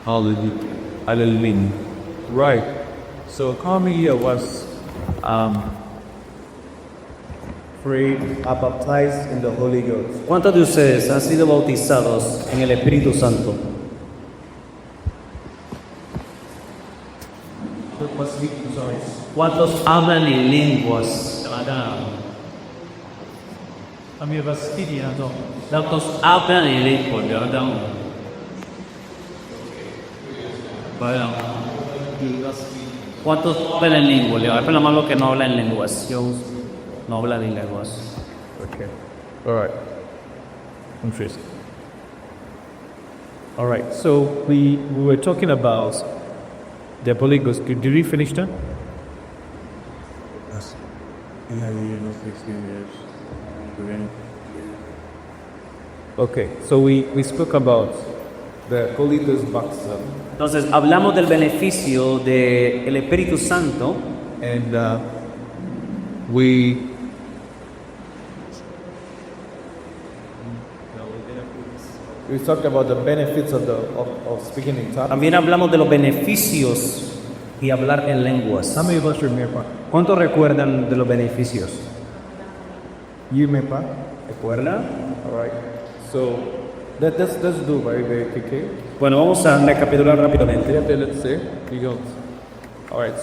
Hallelujah. Right. So how many here was Prayed are baptized in the Holy Ghost. ¿Cuántos de ustedes han sido bautizados en el Espíritu Santo? ¿Cuántos hablan en lenguas? ¿Cuántos hablan en lenguas? ¿Cuántos hablan en lenguas? Levanten la mano los que no hablan en lenguas. Yo no hablan en lenguas. okay. All right. Interesting. All right. So we were talking about the Holy Ghost. Did we finish that? Yes. Okay. So we spoke about the Holy Ghost baptism, Entonces hablamos del beneficio del Espíritu Santo and we talked about the benefits of speaking in tongues. También hablamos de los beneficios y hablar en lenguas. How many of us remember? ¿Cuántos recuerdan de los beneficios? You remember? ¿Recuerdan? All right. So let's do very quickly. Bueno, vamos a recapitular rápidamente. Let's say we go. All right.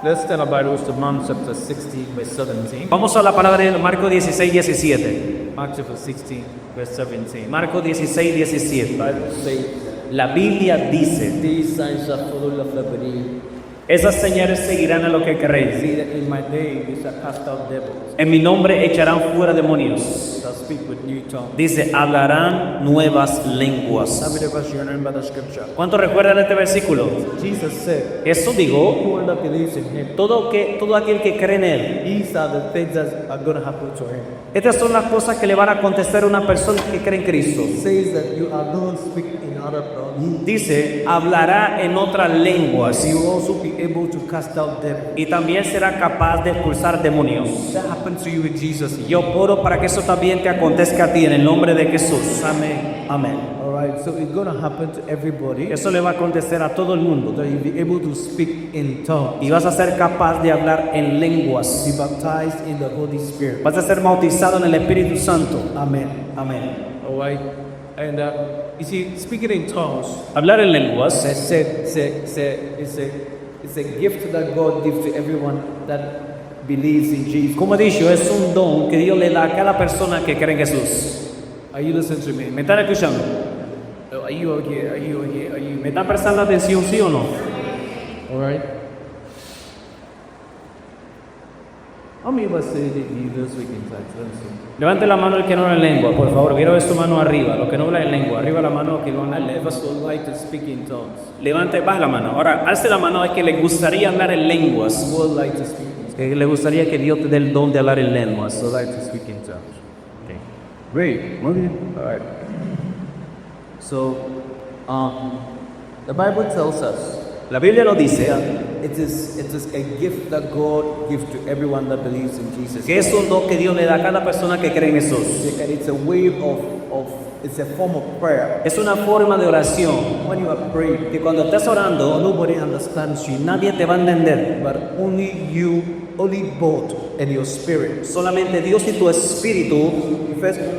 Let's turn our Bibles to Mark chapter 16, verse 17. Vamos a la palabra de Marcos 16, 17. Mark chapter 16, verse 17. Marcos 16, 17. Bible says, La Biblia dice, these signs shall follow the believe. esas señales seguirán a los que creen. See that in my name you shall cast out devils, En mi nombre echarán fuera demonios. shall speak with new tongues. Dice, hablarán nuevas lenguas. How many of us remember the scripture? ¿Cuántos recuerdan este versículo? Jesus said, Eso digo, whoever that believes in him, todo aquel que cree en Él. these are the things that are going to happen to him. Estas son las cosas que le van a acontecer a una persona que cree en Cristo. Says that you are going to speak in other tongues. Dice, hablará en otras lenguas You will also be able to cast out devils. y también será capaz de expulsar demonios. That happened to you in Jesus' name. Yo oro para que eso también te acontezca a ti en el nombre de Jesús. Amén. Amén. All right, so it's going to happen to everybody Eso le va a acontecer a todo el mundo. that you'll be able to speak in tongues. Y vas a ser capaz de hablar en lenguas. Be baptized in the Holy Spirit. Vas a ser bautizado en el Espíritu Santo. Amen. Amén. All right. And you see, speaking in tongues, Hablar en lenguas It's a gift that God gives to everyone that believes in Jesus. como he dicho, es un don que Dios le da a cada persona que cree en Jesús. Are you listening to me? ¿Me están escuchando? Are you okay? Are you okay? Are you? ¿Me están prestando atención, sí o no? All right. How many of us say that you don't speak in tongues? Let me see. Levante la mano el que no habla en lengua, por favor. Quiero ver su mano arriba. Los que no hablan en lengua, arriba la mano que no hablan en I lengua. never so like to speak in tongues. Levante, baja la mano. Ahora, alce la mano al que le gustaría hablar en lenguas. Would like to speak in tongues. Que le gustaría que Dios te dé el don de hablar en lenguas. Would like to speak in tongues. okay. Great. Muy bien. All right. So, the Bible tells us La Biblia lo dice it is a gift that God gives to everyone that believes in Jesus. que es un don que Dios le da a cada persona que cree en Jesús. And it's a way it's a form of prayer. Es una forma de oración When you are praying, que cuando estás orando, nobody understands you, nadie te va a entender. but only both and your spirit. Solamente Dios y tu espíritu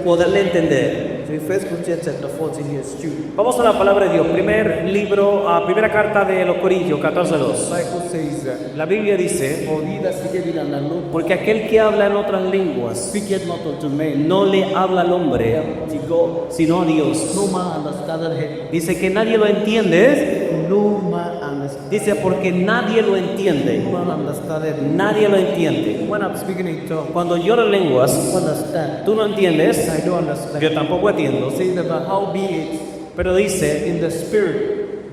poderle entender. So in 1 Corinthians chapter 14, here's 2. Vamos a la palabra de Dios. Primera carta de los Corintios, 14:2. The Bible says that, La Biblia dice, for he that speaketh in an unknown porque aquel que habla en otras lenguas speaketh not unto men, no le habla al hombre, to God. sino a Dios. No man understandeth him. Dice que nadie lo entiende. No man understandeth. Dice porque nadie lo entiende. No man understandeth him. Nadie lo entiende. When I'm speaking in tongues, Cuando yo hablo en lenguas, understand. tú no entiendes. I don't understand. Yo tampoco entiendo. Saying about how be it Pero dice, in the spirit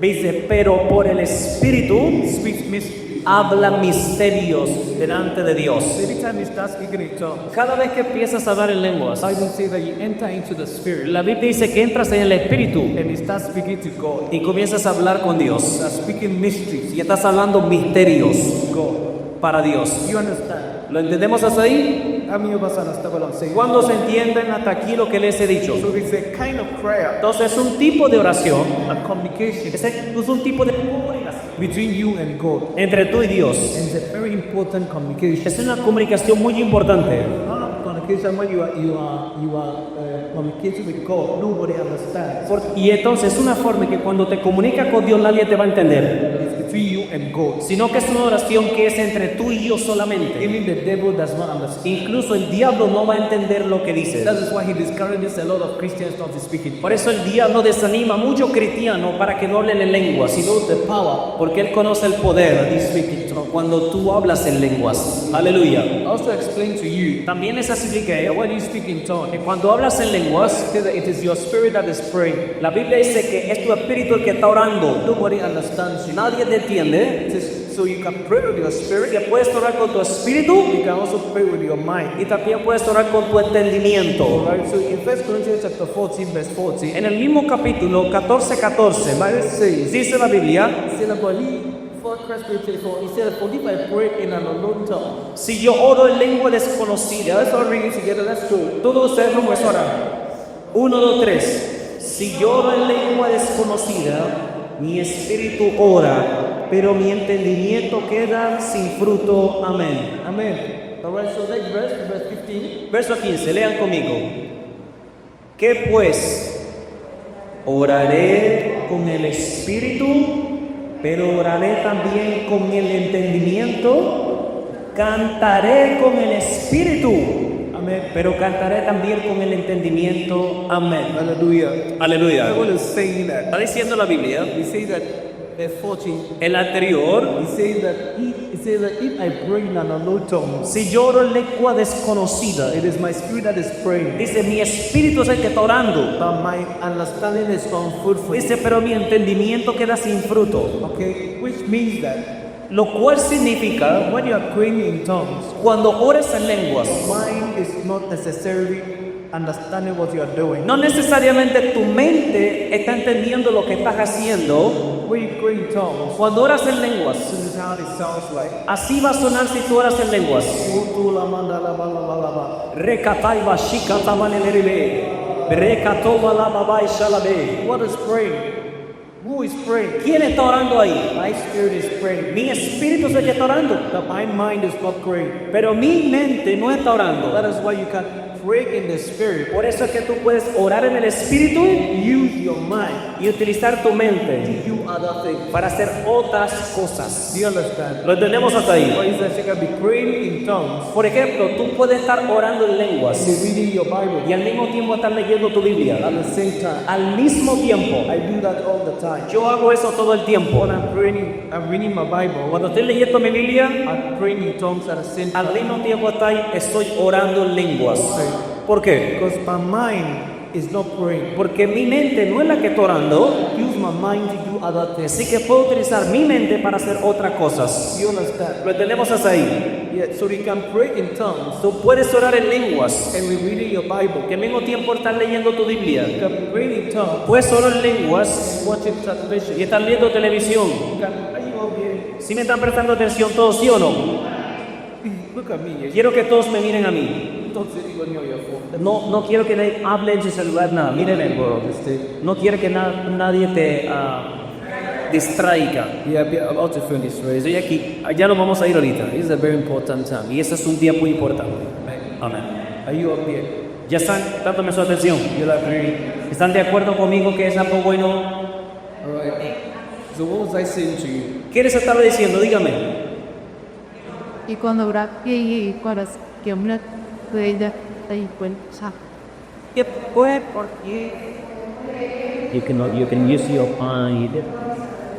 pero por el Espíritu speaks mystery. habla misterios delante de Dios. Every time you start speaking in tongues, Cada vez que empiezas a hablar en lenguas, I don't say that you enter into the spirit la Biblia dice que entras en el Espíritu and you start speaking to God. y comienzas a hablar con Dios. Start speaking mysteries Y estás hablando misterios to God. para Dios. You understand? ¿Lo entendemos hasta ahí? many of us understand what I'm saying? ¿Cuándo se entienden hasta aquí lo que les he dicho? So it's a kind of prayer, Entonces es un tipo de oración, a communication es un tipo de comunicación between you and God. entre tú y Dios. And it's a very important communication. Es una comunicación muy importante. Not a communication when you are communicating with God, nobody understands. Y entonces es una forma que cuando te comunicas con Dios nadie te va a entender, It's between you and God. sino que es una oración que es entre tú y yo solamente. Even the devil does not understand. Incluso el diablo no va a entender lo que dices. That is why he discourages a lot of Christians not to speak in. Por eso el diablo desanima a muchos cristianos para que no hablen en lenguas, He knows the power. porque él conoce el poder cuando tú hablas en lenguas. Aleluya. I also explained to you También les expliqué that when you speak in tongues, que cuando hablas en lenguas, it says that it is your spirit that is praying. la Biblia dice que es tu espíritu el que está orando. Nobody understands you. Nadie te entiende. It says, so you can pray with your spirit. Que puedes orar con tu espíritu You can also pray with your mind. y también puedes orar con tu entendimiento. Alright, so in 1 Corinthians chapter 14, verse 14, En el mismo capítulo 14:14, Bible says, dice la Biblia, he said, "But for Christ prayed for." He said, "For if I pray in an unknown tongue." si yo oro en lengua desconocida, Let's all read it together. Let's go. todos ustedes vamos a orar. 1, 2, 3. Si yo oro en lengua desconocida, mi espíritu ora, pero mi entendimiento queda sin fruto. Amén. Amen. Alright, so next verse 15. Verso 15, lean conmigo. ¿Qué pues? Oraré con el espíritu, pero oraré también con el entendimiento. Cantaré con el espíritu, Amen. pero cantaré también con el entendimiento. Amén. Hallelujah. Aleluya. The Bible is saying that. Está diciendo la Biblia, He says that verse 14. el anterior, He says that if I pray in an unknown tongue, si yo oro en lengua desconocida, it is my spirit that is praying, dice, mi espíritu es el que está orando. but my understanding is unfruitful. Dice, pero mi entendimiento queda sin fruto. Okay, which means that Lo cual significa, when you are praying in tongues, cuando ores en lenguas, mind is not necessarily understanding what you are doing. no necesariamente tu mente está entendiendo lo que estás haciendo. When you pray in tongues, Cuando oras en lenguas, this is how it sounds like. así va a sonar si tú oras en lenguas. Rekatai bashika tamaneleribe. Rekatoba la babai shalabe. What is praying? Who is praying? ¿Quién está orando ahí? My spirit is praying. Mi espíritu es el que está orando, But my mind is not praying. pero mi mente no está orando. That is why you can pray in the spirit. Por eso es que tú puedes orar en el espíritu Use your mind y utilizar tu mente to do other things. para hacer otras cosas. Do you understand? ¿Lo entendemos hasta For ahí? instance, you can be praying in tongues Por ejemplo, tú puedes estar orando en and lenguas be reading your Bible y al mismo tiempo estar leyendo tu Biblia. at the same time. Al mismo tiempo, I do that all the time. yo hago eso todo el tiempo. When I'm praying, I'm reading my Bible. Cuando estoy leyendo mi Biblia, I'm praying in tongues at the same al time. mismo tiempo estoy orando en lenguas. ¿Por qué? Because my mind is not praying. Porque mi mente no es la que está orando, Use my mind to do other things. así que puedo utilizar mi mente para hacer otras cosas. You understand? ¿Lo entendemos hasta ahí? Yeah, so you can pray in tongues Tú puedes orar en lenguas and be reading your Bible. que al mismo tiempo estar leyendo tu Biblia. You can be praying in tongues Puedes orar en lenguas and watching television. y estar viendo televisión. Are you all here? ¿Sí me están prestando atención todos, sí o no? Look at me. Quiero que todos me miren a mí. Don't sit even near your phone. No quiero que nadie hable en su celular, nada. Mírenme, bro. No quiero que nadie te distraiga. Yeah, we are about to finish, right? Estoy aquí. Ya nos vamos a ir ahorita. This is a very important time. Y este es un día muy importante. Amén. Are you up here? ¿Ya están dándome su atención? You're like very. ¿Están de acuerdo conmigo que es algo bueno? Alright. So what was I saying to you? ¿Qué les estaba diciendo? Dígame. Y cuando habrá que cuaras que hombre de ella ahí cuenta. ¿Qué fue? ¿Por qué? You can use your mind.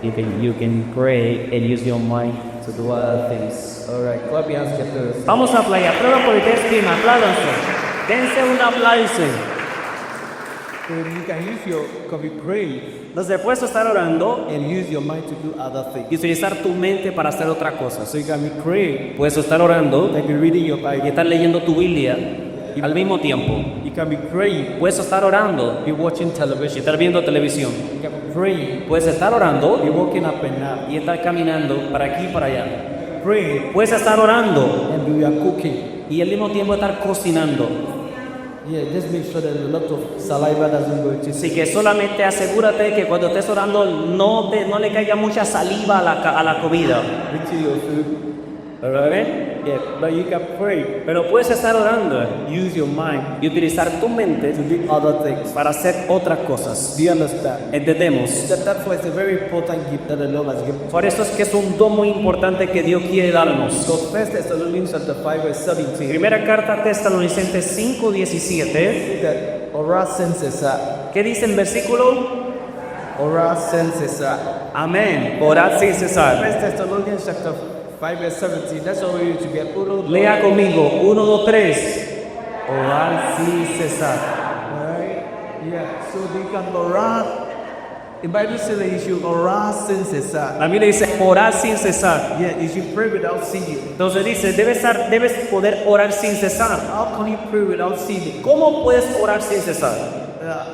You can pray and use your mind to do other things. Alright, clap your hands, get this. Vamos a playa. Prueba por ustedes prima. Apláudanse. Dense un aplauso. So you can be praying Entonces puedes estar orando and use your mind to do other things. y utilizar tu mente para hacer otra cosa. So you can be praying, Puedes estar orando like be reading your y Bible. estar leyendo tu Biblia al mismo tiempo. You can be praying, Puedes estar orando be watching y television. estar viendo televisión. You can be praying, Puedes estar orando be walking up and down. y estar caminando para aquí y para allá. Praying Puedes estar orando and you are cooking. y al mismo tiempo estar cocinando. Yeah, just make sure that a lot of saliva doesn't go into Así que solamente asegúrate que cuando estés orando no le caiga mucha saliva a la comida. into your food. ¿Verdad? Yeah, but you can pray. Pero puedes estar orando Use your mind y utilizar tu mente to do other things. para hacer otras cosas. Do you understand? Entendemos. That's why it's a very important gift that the Lord has given. Por eso es que es un don muy importante que Dios quiere darnos. So 1 Thessalonians chapter 5 verse 17. Primera carta a Tesalonicenses 5:17. That ora senses are. ¿Qué dice el versículo? Ora senses are. Amén. Orad sin cesar. 1 Thessalonians chapter 5 verse 17. That's all we need to get. Lea conmigo. 1, 2, 3. Orar sin cesar. Alright? Yeah. So they can orar. The Bible says that you should orar sin cesar. La Biblia dice orar sin cesar. Yeah, you should pray without ceasing. Entonces dice, debes poder orar sin cesar. How can you pray without ceasing? ¿Cómo puedes orar sin cesar?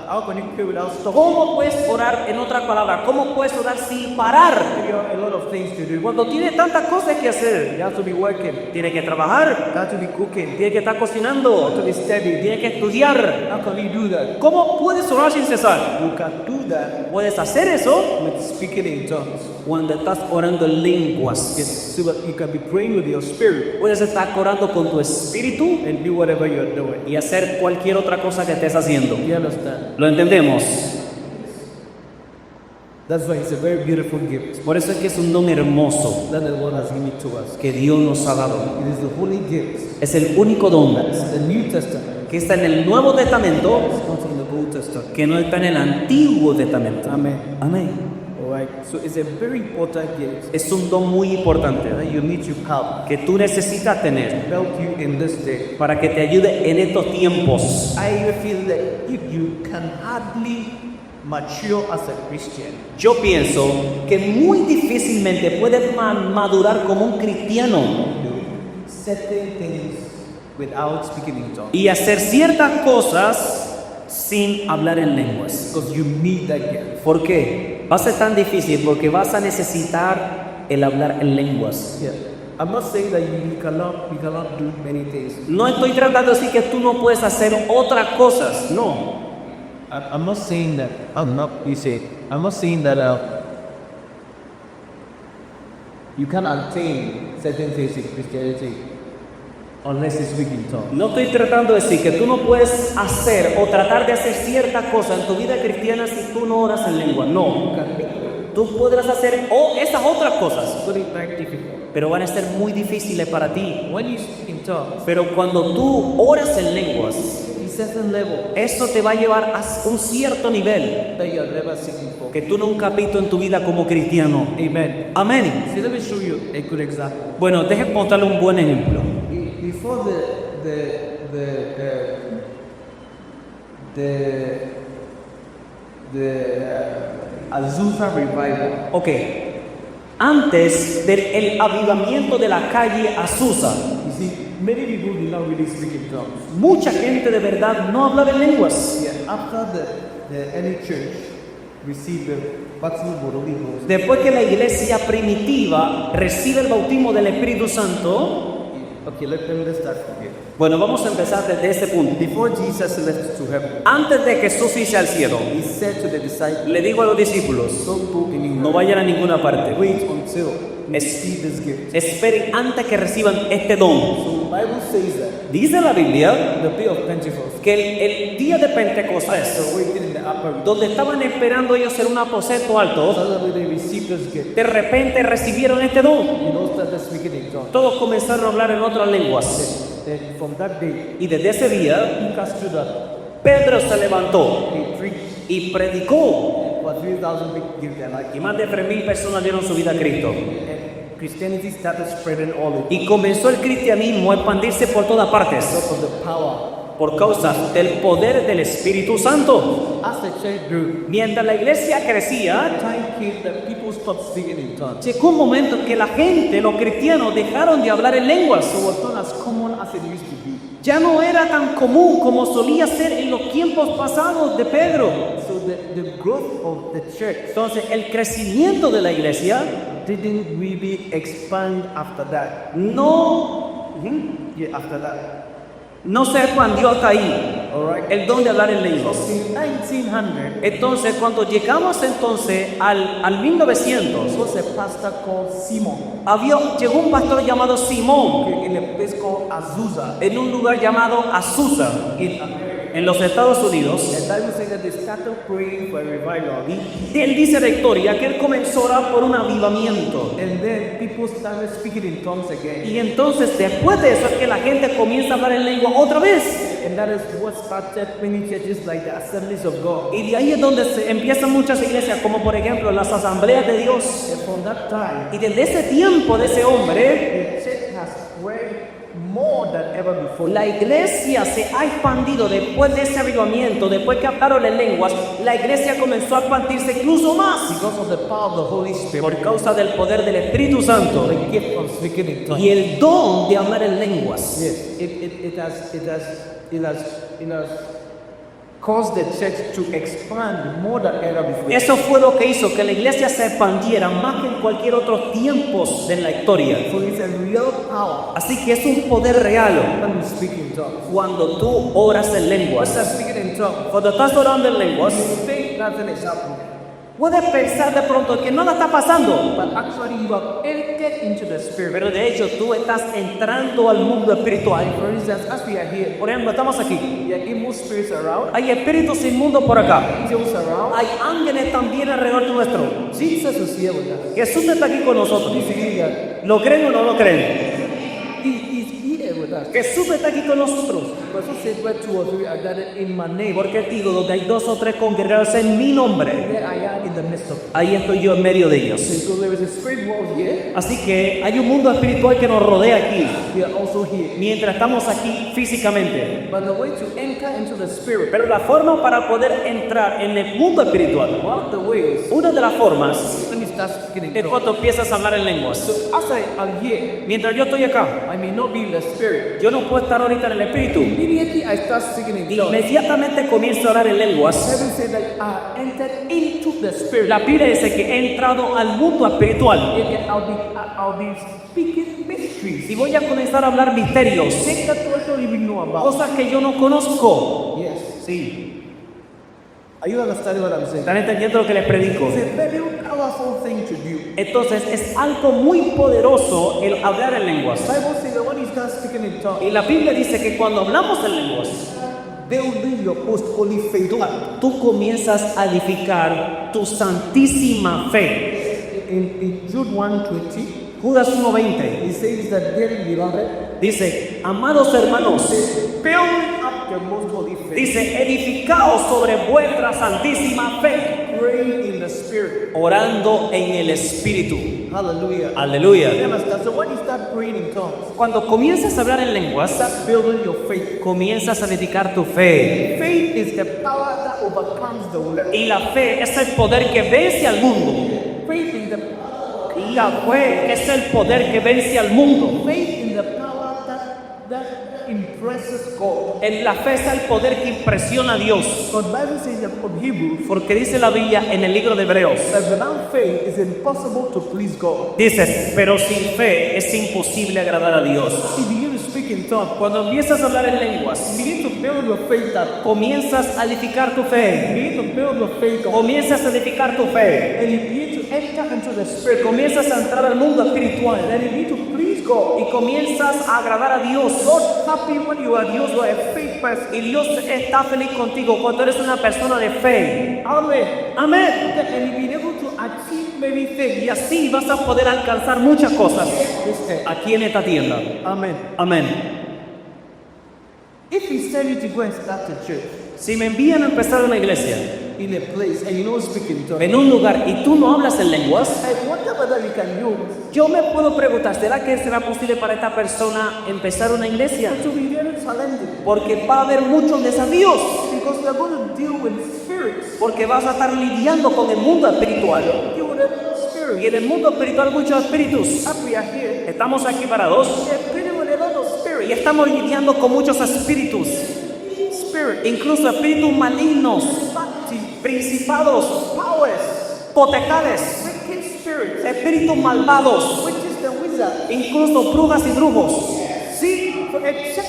How can you pray without stopping? ¿Cómo puedes orar, en otra palabra, cómo puedes orar sin parar? You have a lot of things to do. Cuando tiene tantas cosas que hacer, You have to be working. tiene que trabajar, You have to be cooking. tiene que estar You have to cocinando, be studying. tiene que estudiar. How can you do that? ¿Cómo puedes orar sin cesar? You can do that Puedes hacer eso with speaking in tongues. cuando estás orando en lenguas. So that you can be praying with your spirit Puedes estar orando con tu espíritu and do whatever you're doing. y hacer cualquier otra cosa que estés haciendo. You understand? ¿Lo entendemos? That's why it's a very beautiful gift Por eso es que es un don hermoso that the Lord has given to us. que Dios nos ha dado. It is the holy gift. Es el único don It's the New Testament. que está en el Nuevo Testamento, It's not in the Old Testament. que no está en el Antiguo Testamento. Amen. Amén. Alright. So it's a very important gift Es un don muy importante that you need to have que tú necesitas tener to help you in this day. para que te ayude en estos tiempos. I feel that if you can hardly mature as a Christian, Yo pienso que muy difícilmente puedes madurar como un cristiano do certain things without speaking in tongues. y hacer ciertas cosas sin hablar en lenguas. Because you need that gift. ¿Por qué? Va a ser tan difícil porque vas a necesitar el hablar en lenguas. Yeah. I'm not saying that you cannot do many things. No estoy tratando de decir que tú no puedes hacer otras cosas, no. I'm not saying that. I'm not. You say. I'm not saying that. You can attain certain things in Christianity unless you speak in tongues. No estoy tratando de decir que tú no puedes hacer o tratar de hacer ciertas cosas en tu vida cristiana si tú no oras en lengua. No. You can make it, Tú podrás hacer esas otras cosas, but it's very difficult. pero van a ser muy difíciles para ti. When you speak in tongues, Pero cuando tú oras en lenguas, a certain level eso te va a llevar a un cierto nivel that you have never seen before. que tú nunca has visto en tu vida como cristiano. Amen. Amén. See, let me show you a good example. Bueno, déjame mostrarle un buen ejemplo. Before the Azusa revival, Ok. Antes del avivamiento de la calle Azusa, you see, many people did not really speak in tongues. mucha gente de verdad no hablaba en lenguas. Yeah, after the early church received the baptism of the Holy Ghost, Después que la iglesia primitiva recibe el bautismo del Espíritu Santo, okay, let me start from here. bueno, vamos a empezar desde este punto. Before Jesus left to heaven, Antes de que Jesús irse al cielo, he said to the disciples, le digo a los discípulos, don't go anywhere. no vayan a ninguna parte. Wait until you Es- see this gift. Esperen antes que reciban este don. So the Bible says that Dice la Biblia the day of Pentecost, que el día de Pentecostés, so waiting in the upper room, donde estaban esperando ellos en un aposento alto, suddenly they received this gift. de repente recibieron este don. You know, started speaking in tongues. Todos comenzaron a hablar en otras lenguas. Then from that day, Y desde ese día, Peter stood up, Pedro se levantó he preached y predicó. for 3,000 people gave their life. Y más de 3,000 personas dieron su vida a Cristo. And Christianity started spreading all over Y comenzó el cristianismo a expandirse por todas partes because of the power. por causa del poder del Espíritu Santo. As the church grew, Mientras la iglesia crecía, time came that people stopped speaking in tongues. llegó un momento en que la gente, los cristianos, dejaron de hablar en lenguas. So it was not as common as it used to be. Ya no era tan común como solía ser en los tiempos pasados de Pedro. So the growth of the church Entonces, el crecimiento de la iglesia didn't really expand after that. no Yeah, after that. no se expandió hasta ahí Alright. el don de hablar en lenguas. So in 1900, Entonces, cuando llegamos entonces al 1900, there was a pastor called Simon llegó un pastor llamado Simón in a place called Azusa en un lugar llamado Azusa, in America. en los Estados Unidos. The Bible says that they started praying for a revival. Y él dice la historia que él comenzó a orar por un avivamiento. And then people started speaking in tongues again. Y entonces, después de eso, es que la gente comienza a hablar en lengua otra vez. And that is what started many churches like the Assemblies of God. Y de ahí es donde se empiezan muchas iglesias, como por ejemplo las asambleas de Dios. And from that time, Y desde ese tiempo de ese hombre, the church has spread more than ever before. la iglesia se ha expandido después de ese avivamiento, después que hablaron en lenguas, la iglesia comenzó a expandirse incluso más Because of the power of the Holy Spirit. por causa del poder del Espíritu Santo The gift of speaking in tongues. y el don de hablar en lenguas. Yes, it has caused the church to expand more than ever before. Eso fue lo que hizo que la iglesia se expandiera más que en cualquier otro tiempo de la historia. So it's a real power Así que es un poder real when we speak in tongues. cuando tú oras en When lenguas. you're speaking in tongues, Cuando estás orando en lenguas, you think nothing is happening. puedes pensar de pronto que nada está pasando, But actually, you have entered into the spirit. pero de hecho tú estás entrando al mundo espiritual. For instance, as we are here, Por ejemplo, estamos aquí. there are evil spirits around, Hay espíritus inmundos por acá. angels around. Hay ángeles también alrededor nuestro. Jesus is here with us. Jesús está aquí con nosotros. He's here. ¿Lo creen o no lo creen? He's here with us. Jesús está aquí con nosotros. But he said, where two or three are gathered in my name, Porque digo, donde hay 2 o 3 congregados en mi nombre, there I am in the midst of them. ahí estoy yo en medio de ellos. So there is a spirit world here. Así que hay un mundo espiritual que nos rodea aquí, We are also here. mientras estamos aquí físicamente. But the way to enter into the spirit, Pero la forma para poder entrar en el mundo espiritual, one of the ways, una de las formas when you start speaking in es tongues. cuando empiezas a hablar en lenguas. So as I am here, Mientras yo estoy acá, I may not be in the spirit. yo no puedo estar ahorita en el espíritu. Immediately I start speaking in tongues. Inmediatamente comienzo a hablar en lenguas. Heaven said that I entered into the spirit. La Biblia dice que he entrado al mundo espiritual And I'll be speaking mysteries. y voy a comenzar a hablar misterios, Things that you don't even know about. cosas que yo no conozco. Yes. Sí, Are you understanding what I'm saying? ¿están entendiendo lo que les predico? It's a very powerful thing to do. Entonces es algo muy poderoso el hablar en lenguas. The Bible says that when you start speaking in tongues, Y la Biblia dice que cuando hablamos en lenguas, building your most holy faith. tú comienzas a edificar tu santísima fe. In Jude 1:20, Judas 1:20 it says that, dearly beloved, dice, amados hermanos, building up your most holy faith, dice, edificaos sobre vuestra santísima fe, praying in the spirit. orando en el Espíritu. Hallelujah. You Aleluya. understand? So when you start praying in tongues, Cuando comienzas a hablar en lenguas, start building your faith. comienzas a edificar tu fe. Faith is the power that overcomes the world. Y la fe es el poder que vence al mundo. Faith is the Y la fe es el poder que vence al mundo. faith in the power that impresses God. En la fe es el poder que impresiona a Dios. But Bible says that from Hebrew, Porque dice la Biblia en el libro de Hebreos, that without faith it's impossible to please God. dice, pero sin fe es imposible agradar a Dios. You begin to speak in tongues. Cuando empiezas a hablar en lenguas, You begin to build your faith up. comienzas a edificar tu You fe. begin to build your faith up. Comienzas a edificar tu fe. And you begin to enter into the spirit. Comienzas a entrar al mundo espiritual. And you begin to please God. Y comienzas a agradar a Dios. God's happy when you are Dios, you are a faith person. Y Dios está feliz contigo cuando eres una persona de fe. Amen. Amén. And you've been able to achieve many things. Y así vas a poder alcanzar muchas cosas This earth. aquí en esta tienda. Amen. Amén. If he send you to go and start a church Si me envían a empezar una iglesia in a place and you don't speak in tongues, en un lugar y tú no hablas en lenguas, and whatever that you can use yo me puedo preguntar, ¿será que será posible para esta persona empezar una iglesia? to be very challenging, Porque va a haber muchos desafíos, because we are going to deal with spirits. porque vas a estar lidiando con el mundo espiritual. Deal with every Y spirit. en el mundo espiritual muchos espíritus. As we are here, Estamos aquí parados we are dealing with a lot of y spirits. estamos lidiando con muchos espíritus, Spirit, incluso espíritus malignos, principados, powers, potestades, wicked spirits, espíritus malvados, witches and wizards, incluso brujas y brujos, seers check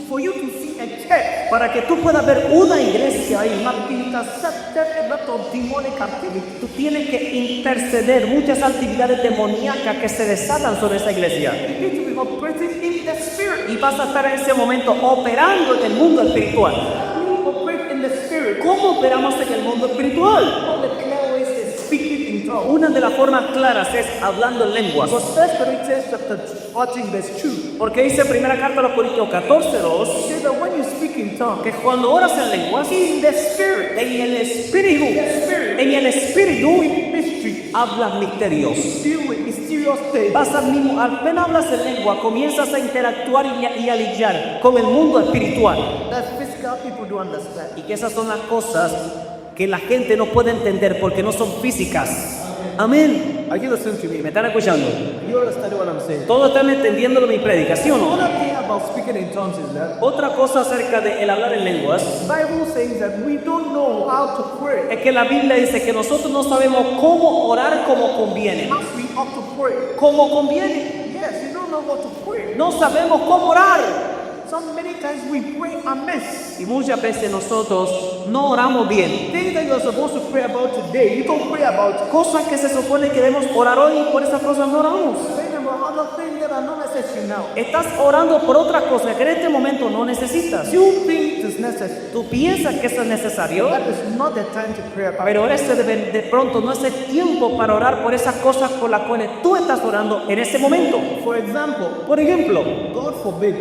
for you to see a church. para que tú puedas ver una iglesia ahí. Intercepted a lot of demonic activity. Tú tienes que interceder muchas actividades demoníacas que se desatan sobre esa iglesia. You need to be operating in the spirit. Y vas a estar en ese momento operando en el mundo espiritual. You operate in the spirit. ¿Cómo operamos en el mundo espiritual? All the clear ways is speaking in tongues. Una de las formas claras es hablando en lenguas. Because 1 Corinthians chapter 14 verse 2 Porque dice primera carta a los Corintios 14:2 says that when you speak in tongues, que cuando oras en lenguas, in the spirit, en el espíritu, mystery, hablas misterios. deal with mysterious things. Vas al mismo, apenas hablas en lengua, comienzas a interactuar y a lidiar con el mundo espiritual. That physical people don't understand. Y que esas son las cosas que la gente no puede entender porque no son físicas. Amén. Are you listening to ¿Me me? están escuchando? You understand what I'm saying? Todos están entendiendo mi predicación, ¿o no? Another thing about speaking in tongues is that Otra cosa acerca de el hablar en lenguas Bible says that we don't know how to pray es que la Biblia dice que nosotros no sabemos cómo orar como conviene. as we ought to pray. Como conviene. Yes, you don't know what to pray. No sabemos cómo orar. So many times we pray amiss. Y muchas veces nosotros no oramos bien. Things that you're supposed to pray about today, you don't pray about. Cosas que se supone que debemos orar hoy y por esas cosas no oramos. Praying about other things that are not necessary now. Estás orando por otras cosas que en este momento no necesitas. You think it's necessary. Tú piensas que eso es necesario, That is not the time to pray about. pero de pronto no es el tiempo para orar por esas cosas por las cuales tú estás orando en ese momento. For example, Por ejemplo, God forbid,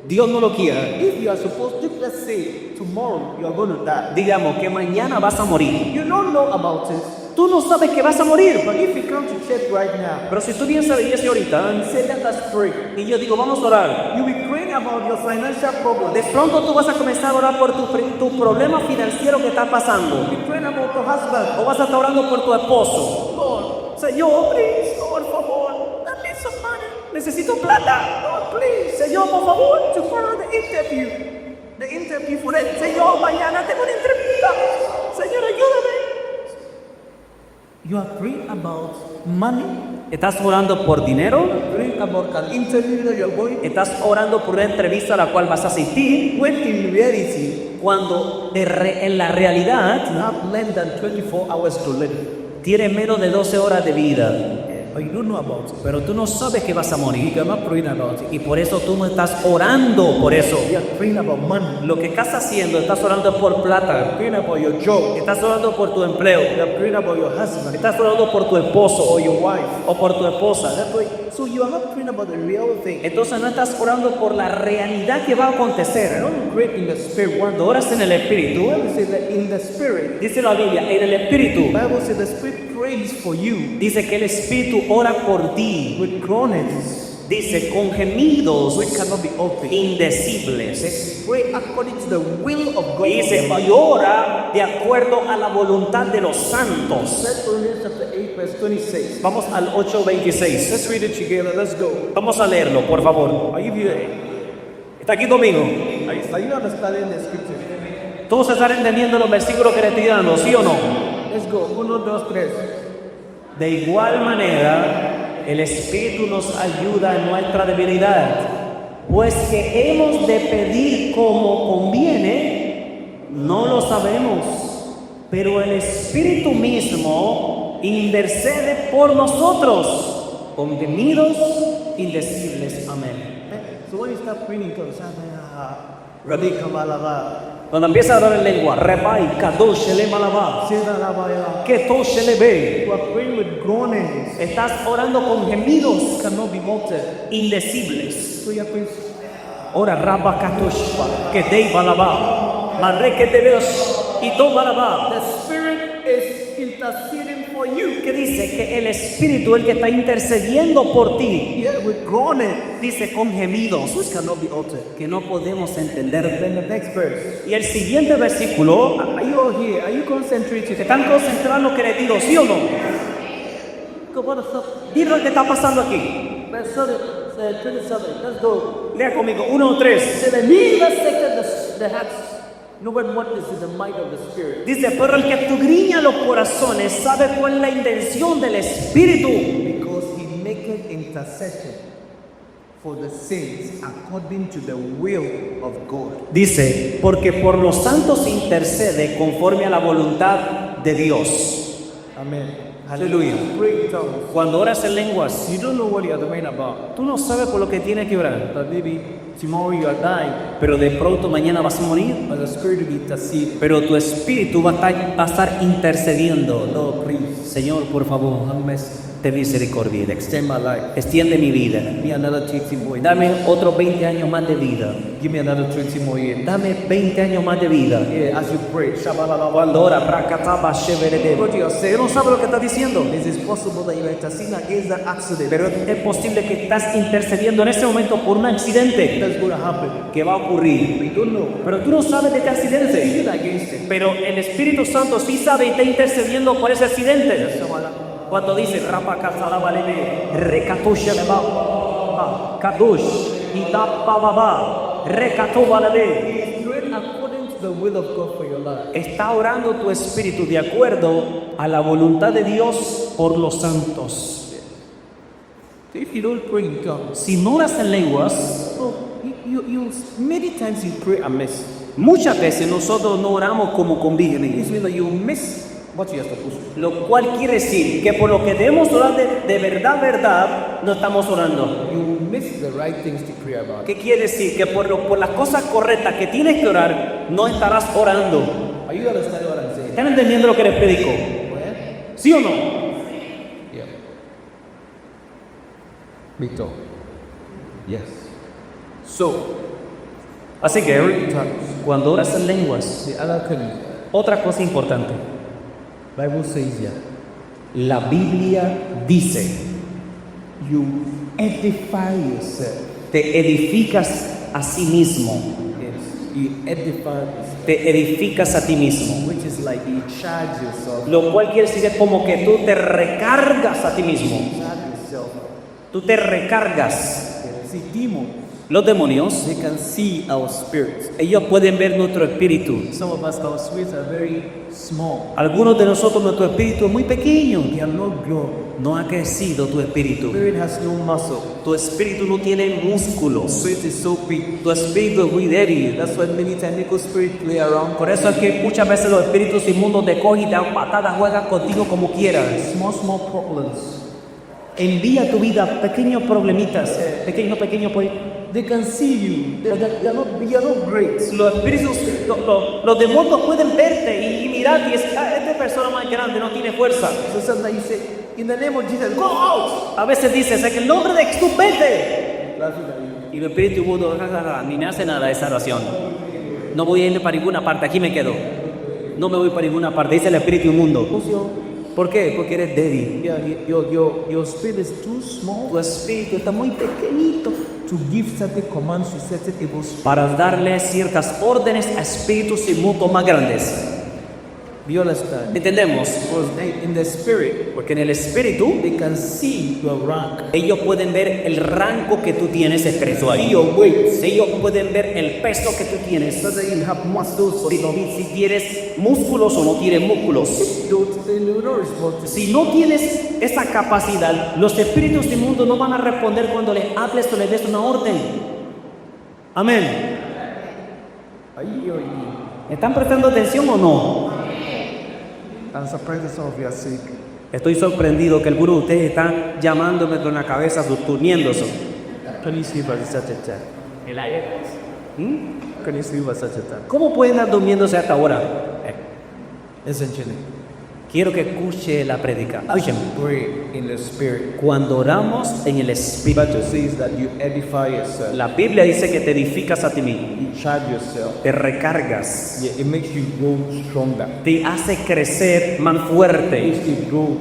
Dios no lo quiera. if you are supposed to, let's say, tomorrow you are going to die. Digamos que mañana vas a morir. You don't know about it. Tú no sabes que vas a morir. But if you come to church right now Pero si tú bien sabías ahorita and say, let us pray, y yo digo, vamos a orar. you'll be praying about your financial problem. De pronto tú vas a comenzar a orar por tu problema financiero que está pasando. You'll be praying about your husband. O vas a estar orando por tu esposo. Lord, Señor, please, Lord, for favor, let me some money. necesito plata. Lord, please, Señor, por favor. to follow the interview. The interview for that. Señor, mañana tengo una entrevista. Señor, ayúdame. You are praying about money. ¿Estás orando por dinero? Praying about an interview that you are going. ¿Estás orando por una entrevista a la cual vas a asistir? When in reality, Cuando en la realidad you have less than 24 hours to live. tienes menos de 12 horas de vida. But you don't know about it. Pero tú no sabes que vas a morir. You are not praying about it. Y por eso tú no estás orando por eso. You are praying about money. Lo que estás haciendo, estás orando por plata. Praying about your job. Estás orando por tu empleo. You are praying about your husband Estás orando por tu esposo or your wife. o por tu esposa. That's why. So you are not praying about the real thing. Entonces no estás orando por la realidad que va a acontecer. Don't pray in the spirit. Cuando oras en el Espíritu, Bible says that in the spirit. dice la Biblia, en el Espíritu, Bible says the spirit prays for you dice que el Espíritu ora por ti. with groanings Dice con gemidos which cannot be uttered. indecibles. Pray according to the will of God. Y dice, y ora de acuerdo a la voluntad de los santos. 1 Corinthians chapter 8 verse 26. Vamos al 8:26. Let's read it together. Let's go. Vamos a leerlo, por favor. Are you here? ¿Está aquí conmigo? Are you understanding the scripture? ¿Todos están entendiendo los versículos que le estoy dando, sí o no? Let's go. 1, 2, 3. De igual manera, el Espíritu nos ayuda en nuestra debilidad, pues que hemos de pedir como conviene, no lo sabemos, pero el Espíritu mismo intercede por nosotros con gemidos indecibles. Amén. So when you start praying in tongues, Rabbi Kamalava, Cuando empieza a hablar en lengua, Rebai, Kadosh, Ele Malabá, Siddharabaya, Ketosh, Ele Be, you are praying with groanings estás orando con gemidos cannot be altered. indecibles. So you are praying. Ora Rabba Katoshpa, que te Balabá, Marre que te veos y to Balabá. The spirit is interceding for you. Que dice que el Espíritu, el que está intercediendo por ti, Yeah, with groanings dice con gemidos which cannot be altered. que no podemos entender. Then the next verse. Y el siguiente versículo, Are you all here? Are you concentrated? ¿están concentrados en lo que les digo, sí o no? Go, what is up? Dime lo que está pasando aquí. Verse 27. Let's go. Lea conmigo, 1 o 3. Say the he that searcheth the hearts, knoweth what is in the mind of the spirit. Dice, pero el que escudriña los corazones sabe cuál es la intención del Espíritu, Because he maketh intercession for the saints according to the will of God. Dice, porque por los santos intercede conforme a la voluntad de Dios. Amen. Hallelujah. Pray in tongues. Cuando oras en lenguas, You don't know what you are praying about, tú no sabes por lo que tienes que orar, but maybe tomorrow you are dying, pero de pronto mañana vas a morir, but the Spirit will be interceding. pero tu espíritu va a estar intercediendo. Lord, please, Señor, por favor, have mercy. ten misericordia. Extend my life. Extiende mi vida. Give me another 20 more years. Dame otros 20 años más de vida. Give me another 20 more years. Dame 20 años más de vida. Yeah, as you pray, Cuando ora, bracataba, sheverede. what you are saying, No sabes lo que estás diciendo. it is possible that you are interceding against that accident. Pero es posible que estás intercediendo en ese momento por un accidente That's going to happen. que va a ocurrir. We don't know. Pero tú no sabes de este accidente. Sin against it. Pero el Espíritu Santo sí sabe y está intercediendo por ese accidente. Cuando dice Rapa Casalabalebe, Recatusha Leba, Kadush, Itapa Baba, Recatubalebe. Pray according to the will of God for your life. Está orando tu espíritu de acuerdo a la voluntad de Dios por los santos. If you don't pray in tongues, Si no oras en lenguas, many times you pray amiss. muchas veces nosotros no oramos como conviene. It means that you miss what you are supposed to. Lo cual quiere decir que por lo que debemos orar de verdad, no estamos orando. You miss the right things to pray about. ¿Qué quiere decir? Que por las cosas correctas que tienes que orar, no estarás orando. Are you understanding what I'm saying? ¿Están entendiendo lo que les predico? Well, ¿Sí o no? yeah. Victor. Yes. So, Así que cuando oras en lenguas, the other thing, otra cosa importante, Bible says here, la Biblia dice, you edify yourself. te edificas a sí mismo, Yes. You edify yourself. te edificas a ti mismo. Which is like you charge yourself. Lo cual quiere decir es como que tú te recargas a ti mismo. Charge yourself. Tú te recargas. See, demons, Los demonios, they can see our spirits. ellos pueden ver nuestro espíritu. Some of us, our spirits are very small. Algunos de nosotros, nuestro espíritu es muy pequeño. They are not grown. No ha crecido tu espíritu. Spirit has no muscle. Tu espíritu no tiene músculos. Spirit is so big. Tu espíritu es muy débil. That's why many times little spirit play around. Por eso es que muchas veces los espíritus inmundos te cogen y te dan patadas, juegan contigo como quieran. Small problems. Envía a tu vida pequeños problemitas, pequeños pues. They can see you. They are not great. Los espíritus, los demonios pueden verte y mirarte y decir, esta persona más grande no tiene fuerza. So sometimes you say, in the name of Jesus, go out. A veces dices, en el nombre de Jesús, vete. Laughing at you. Y el espíritu inmundo ni me hace nada esa oración. No voy a ir para ninguna parte, aquí me quedo. No me voy para ninguna parte, dice el espíritu inmundo. ¿Por qué? Porque eres débil. Yeah, your spirit is too small Tu espíritu está muy pequeñito to give certain commands to certain evil spirits. para darle ciertas órdenes a espíritus inmundos más grandes. Do you understand? ¿Entendemos? Because in the spirit, Porque en el espíritu they can see your rank, ellos pueden ver el rango que tú tienes espiritual. see your weight, Ellos pueden ver el peso que tú tienes. whether you have muscles or not. Si tienes músculos o no tienes músculos. They will not respond to Si no tienes esa capacidad, los espíritus inmundos no van a responder cuando les hables o les des una orden. Amén. ¿Están prestando atención o no? I'm surprised that some of you are sick. Estoy sorprendido que algunos de ustedes están llamándome con la cabeza, durmiéndose. Can you sleep at such a time? Can you sleep at such a time? ¿Cómo pueden estar durmiéndose hasta ahora? Essentially, Quiero que escuche la prédica. Escuchen. pray in the spirit. Cuando oramos en el Espíritu, Bible says that you edify yourself, la Biblia dice que te edificas a ti mismo, you charge yourself. te recargas, Yeah, it makes you grow stronger. te hace crecer más fuerte, It makes you grow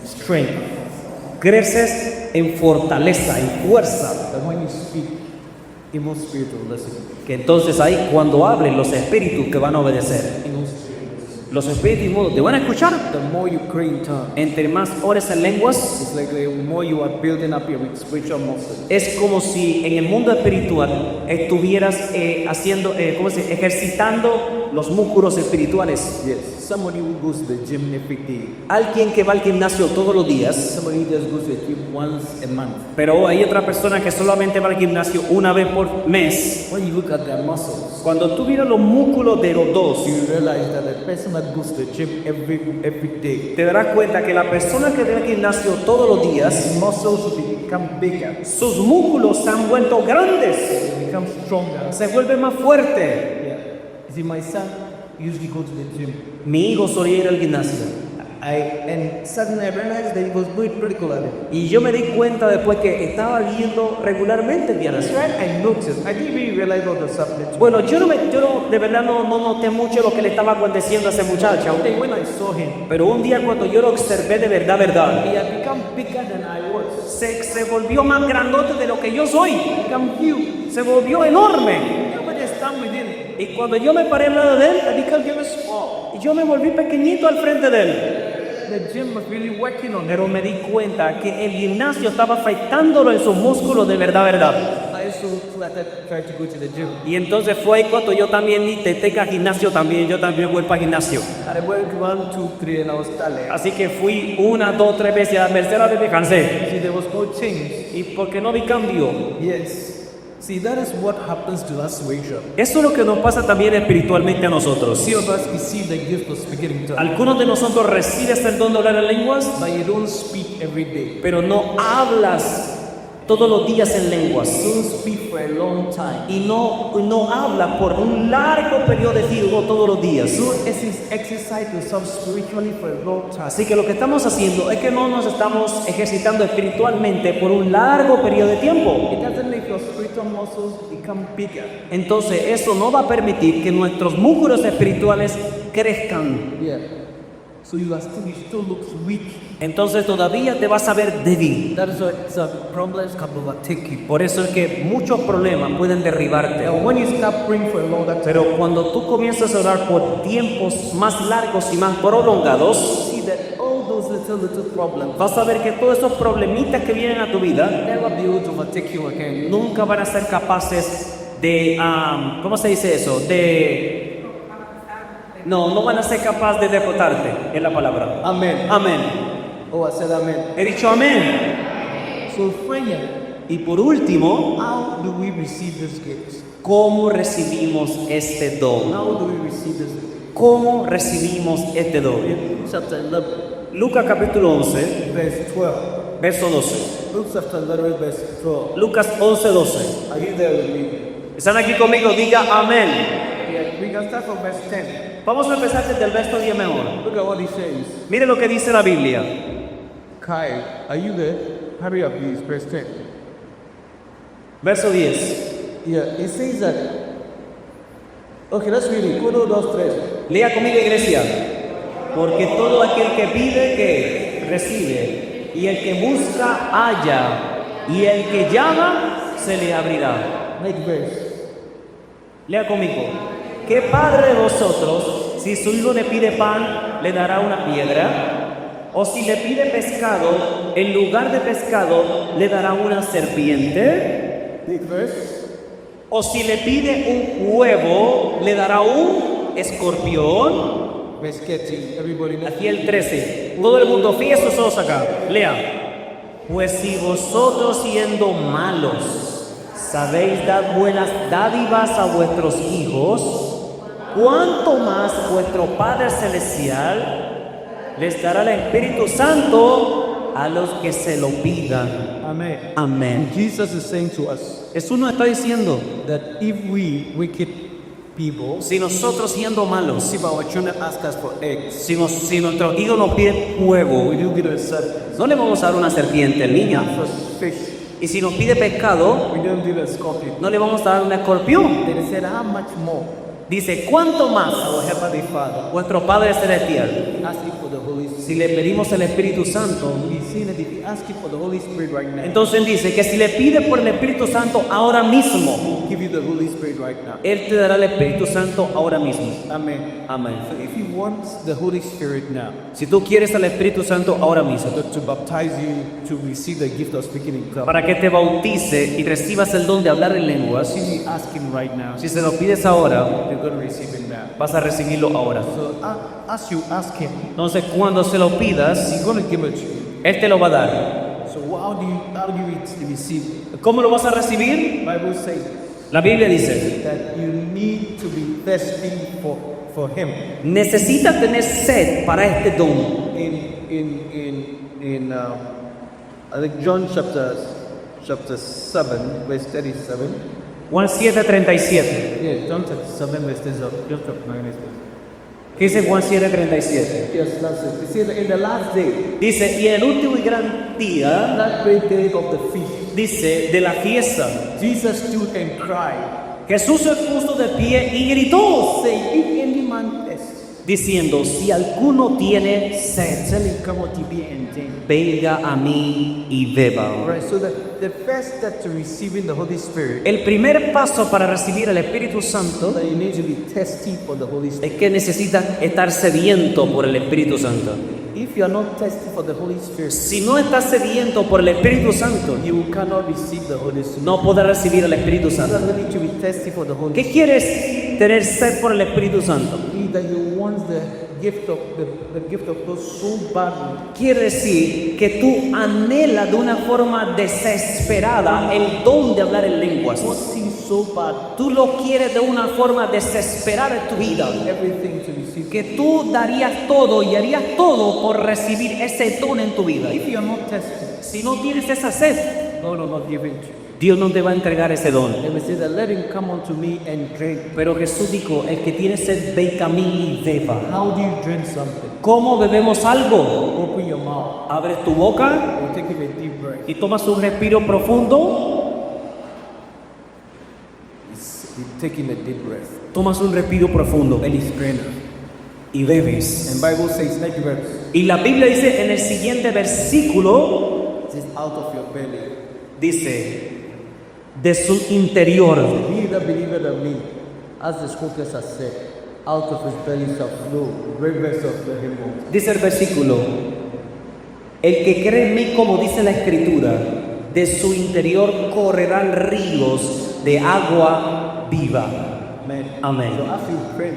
strength. creces en fortaleza, en fuerza. That when you speak, evil spirit will listen. Que entonces ahí cuando hablen los espíritus que van a obedecer, Evil spirit. los espíritus inmundos te van a escuchar. The more you pray in tongues, Entre más ores en lenguas, it's like the more you are building up your spiritual muscle. es como si en el mundo espiritual estuvieras ejercitando los músculos espirituales. Yes. Somebody who goes to the gym every day. Alguien que va al gimnasio todos los días, Somebody just goes to the gym once a month. pero hay otra persona que solamente va al gimnasio una vez por mes. When you look at their muscles, Cuando tú miras los músculos de los dos, you realize that the person that goes to the gym every day, te darás cuenta que la persona que va al gimnasio todos los días, his muscles become bigger, sus músculos se han vuelto grandes, they become stronger. se vuelve más fuerte. Yeah. You see, my son usually goes to the gym. Mi hijo solía ir al gimnasio. And suddenly I realized that he was doing regularly. Y yo me di cuenta después que estaba yendo regularmente el gimnasio. Right? I noticed. I didn't really realize all the subjects. Bueno, yo de verdad no noté mucho lo que le estaba aconteciendo a ese muchacho. One day when I saw him, Pero un día cuando yo lo observé de verdad, he had become bigger than I was. se volvió más grandote de lo que yo soy. Become huge. Se volvió enorme. Nobody stand with him. Y cuando yo me paré al lado de él, I become very small. yo me volví pequeñito al frente de él. The gym was really working on him. Pero me di cuenta que el gimnasio estaba afectándolo en sus músculos de verdad. I also started trying to go to the gym. Y entonces fue ahí cuando yo también intenté ir al gimnasio también. Yo también voy para el gimnasio. And I went 1, 2, 3 and I was tired. Así que fui 1, 2, 3 veces. A la tercera vez me cansé. See, there was no change. Y porque no vi cambio. Yes. See, that is what happens to us spiritually. Eso es lo que nos pasa también espiritualmente a nosotros. Few of us receive the gift of speaking in tongues, Algunos de nosotros reciben el don de hablar en lenguas, but you don't speak every day. pero no hablas todos los días en lenguas. You don't speak for a long time. Y no hablas por un largo periodo de tiempo todos los días. You don't exercise yourself spiritually for a long time. Así que lo que estamos haciendo es que no nos estamos ejercitando espiritualmente por un largo periodo de tiempo. It doesn't make your spiritual muscles become bigger. Entonces eso no va a permitir que nuestros músculos espirituales crezcan. Yeah. So you still look weak. Entonces todavía te vas a ver débil. That is why some problems can overtake you. Por eso es que muchos problemas pueden derribarte. And when you start praying for a longer time, Pero cuando tú comienzas a orar por tiempos más largos y más prolongados, see that all those little problems vas a ver que todos esos problemitas que vienen a tu vida never be able to overtake you again. nunca van a ser capaces de, ¿cómo se dice eso? No van a ser capaces de derrotarte, es la palabra. Amen. Amén. Oh, I said amen. He dicho amén. So finally, Y por último, how do we receive this gift? ¿cómo recibimos este don? How do we receive this gift? ¿Cómo recibimos este don? Luke chapter 11, Lucas capítulo 11, verse 12. verso 12. Luke chapter 11, verse 12. Lucas 11, 12. Are you there with me? ¿Están aquí conmigo? Diga amén. Yeah, we can start from verse 10. Vamos a empezar desde el verso 10 mejor. Look at what he says. Mire lo que dice la Biblia. Kai, are you there? Hurry up, please. Verse 10. Verso 10. Yeah, it says that. Okay, let's read it. 1, 2, 3. Lea conmigo, iglesia. Porque todo aquel que pide, que recibe. Y el que busca, halla. Y el que llama, se le abrirá. Next verse. Lea conmigo. ¿Qué padre de vosotros, si su hijo le pide pan, le dará una piedra? ¿O si le pide pescado, en lugar de pescado, le dará una serpiente? Next verse. ¿O si le pide un huevo, le dará un escorpión? Verse 13. Everybody knows. Aquí el 13. Todo el mundo, fíjense sus ojos acá. Lea. Pues si vosotros siendo malos sabéis dar buenas dádivas a vuestros hijos, ¿cuánto más vuestro Padre Celestial les dará el Espíritu Santo a los que se lo pidan? Amen. Amén. Jesus is saying to us Jesús nos está diciendo, that if we, wicked people, si nosotros siendo malos, if our children ask us for eggs, si nuestros hijos nos piden huevo, we do give a serpent. no le vamos a dar una serpiente al niño. For fish, Y si nos pide pescado, we don't give a scorpion. no le vamos a dar un escorpión. Then he said, how much more? Dice, ¿cuánto más Our Heavenly Father, vuestro Padre Celestial? ask him for the Holy Spirit. Si le pedimos el Espíritu Santo, He's saying that if you ask him for the Holy Spirit right now, entonces dice que si le pide por el Espíritu Santo ahora mismo, he'll give you the Holy Spirit right now. Él te dará el Espíritu Santo ahora mismo. Amen. Amén. So if you want the Holy Spirit now, Si tú quieres al Espíritu Santo ahora mismo, to baptize you, to receive the gift of speaking in tongues, para que te bautice y recibas el don de hablar en lenguas, if you ask him right now, si se lo pides ahora, then you're going to receive it now. Vas a recibirlo ahora. So as you ask him, Entonces, cuando se lo pidas, he's going to give it to you. Él te lo va a dar. So how do you receive it? ¿Cómo lo vas a recibir? The Bible says La Biblia dice, that you need to be thirsty for him. necesitas tener sed para este don. In I think John chapter 7 verse 37. Juan 7:37. Yeah, John chapter 7 verse 37. John chapter 9 verse 37. ¿Qué dice Juan 7:37? Yes, that's it. It says that in the last day, Dice, y en el último y gran día, that great day of the feast, dice, de la fiesta, Jesus stood and cried, Jesús se puso de pie y gritó, saying, if any man thirst, diciendo, si alguno tiene sed, tell him come unto me and drink. venga a mí y beba. Alright, so the first step to receiving the Holy Spirit, El primer paso para recibir el Espíritu Santo that you need to be thirsty for the Holy Spirit. es que necesitas estar sediento por el Espíritu Santo. If you are not thirsty for the Holy Spirit, Si no estás sediento por el Espíritu Santo, you cannot receive the Holy Spirit. no podrás recibir el Espíritu You Santo. need to be thirsty for the Holy ¿Qué Spirit. quieres tener sed por el Espíritu Santo? That you want the gift of God so badly. Quiere decir que tú anhelas de una forma desesperada el don de hablar en lenguas. God seems so bad. Tú lo quieres de una forma desesperada en tu vida. Everything to receive. Que tú darías todo y harías todo por recibir ese don en tu vida. If you are not thirsty, Si no tienes esa sed, God will not give it to you. Dios no te va a entregar ese don. Let me say that let him come unto me and drink. Pero Jesús dijo, el que tiene sed, venga a mí y beba. How do you drink something? ¿Cómo bebemos algo? Open your mouth Abres tu boca or take a deep breath. y tomas un respiro profundo. You're taking a deep breath. Tomas un respiro profundo And it's draining. y bebes. And Bible says, next verse, Y la Biblia dice en el siguiente versículo, it says out of your belly. dice, de su interior. He that believeth on me, as the scriptures have said, out of his belly shall flow rivers of living water. Dice el versículo, el que cree en mí, como dice la Escritura, de su interior correrán ríos de agua viva. Amen. Amén. So as you pray,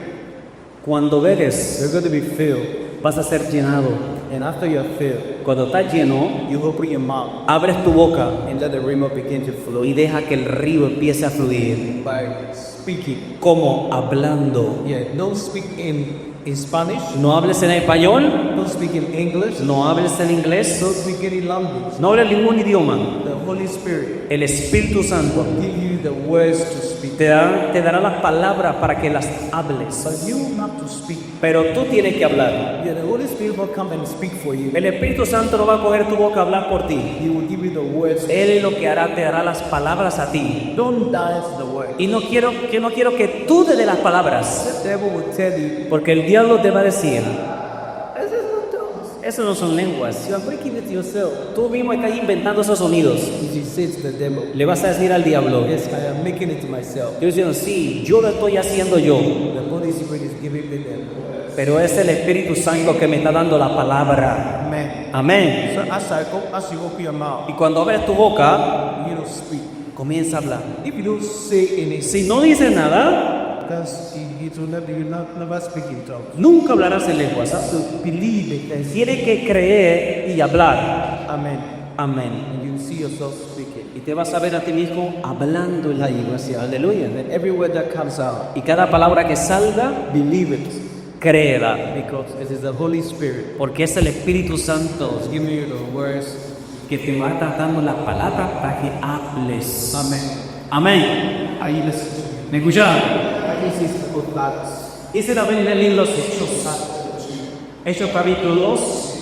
Cuando bebes, you're going to be filled. vas a ser llenado. And after you're filled, Cuando estás lleno, you open your mouth abres tu boca and let the river begin to flow y deja que el río empiece a fluir. by speaking. Como hablando. Yeah, don't speak in Spanish, No hables en español, don't speak in English, no hables en inglés, don't speak any language. no hables ningún idioma. The Holy Spirit El Espíritu Santo give you the words to speak. te dará las palabras para que las hables. But you have to speak. Pero tú tienes que hablar. Yeah, the Holy Spirit will come and speak for you. El Espíritu Santo no va a coger tu boca a hablar por ti. He will give you the words. Él lo que hará, te dará las palabras a ti. Don't dance the word. Y no quiero que tú te des las palabras. The devil will tell you, Porque el diablo te va a decir, this is not tongues. eso no son lenguas. You are making it yourself. Tú mismo estás inventando esos sonidos. If you say to the devil, Le vas a decir al diablo, yes, I am making it to myself. yo diciendo, sí, yo lo estoy haciendo yo. The Holy Spirit is giving me them. Pero es el Espíritu Santo que me está dando la palabra. Amen. Amén. So as you open your mouth, Y cuando abres tu boca, you don't speak. comienza a hablar. If you don't say anything, Si no dices nada, because you never speak in tongues. nunca hablarás en lenguas. So believe it and say, Tienes que creer y hablar. Amen. Amén. And you see yourself speaking. Y te vas a ver a ti mismo hablando en la iglesia. Aleluya. And every word that comes out, Y cada palabra que salga, believe it. créela. Because it is the Holy Spirit Porque es el Espíritu Santo giving you the words. que te va a estar dando las palabras para que hables. Amen. Amén. Are you listening? ¿Me escuchan? I can see people that Dice la Biblia en los Hechos capítulo 2.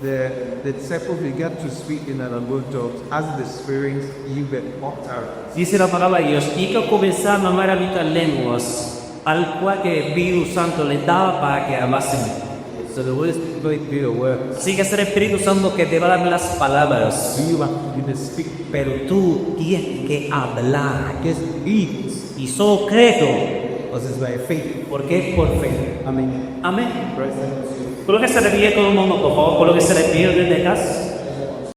the disciples began to speak in an unknown tongues as the Spirit even uttered. Dice la palabra de Dios, y que comenzaron a hablar estas lenguas, al cual que el Espíritu Santo les daba para que hablasen. So the Holy Spirit be the word. Así que es el Espíritu Santo que te va a dar las palabras, You have to speak. pero tú tienes que hablar. Just eat. Y solo créelo, Because it's by faith. porque es por fe. Amen. Amén. Presence. Por lo que se le pide a todo el mundo, por favor, por lo que se le pide desde casa.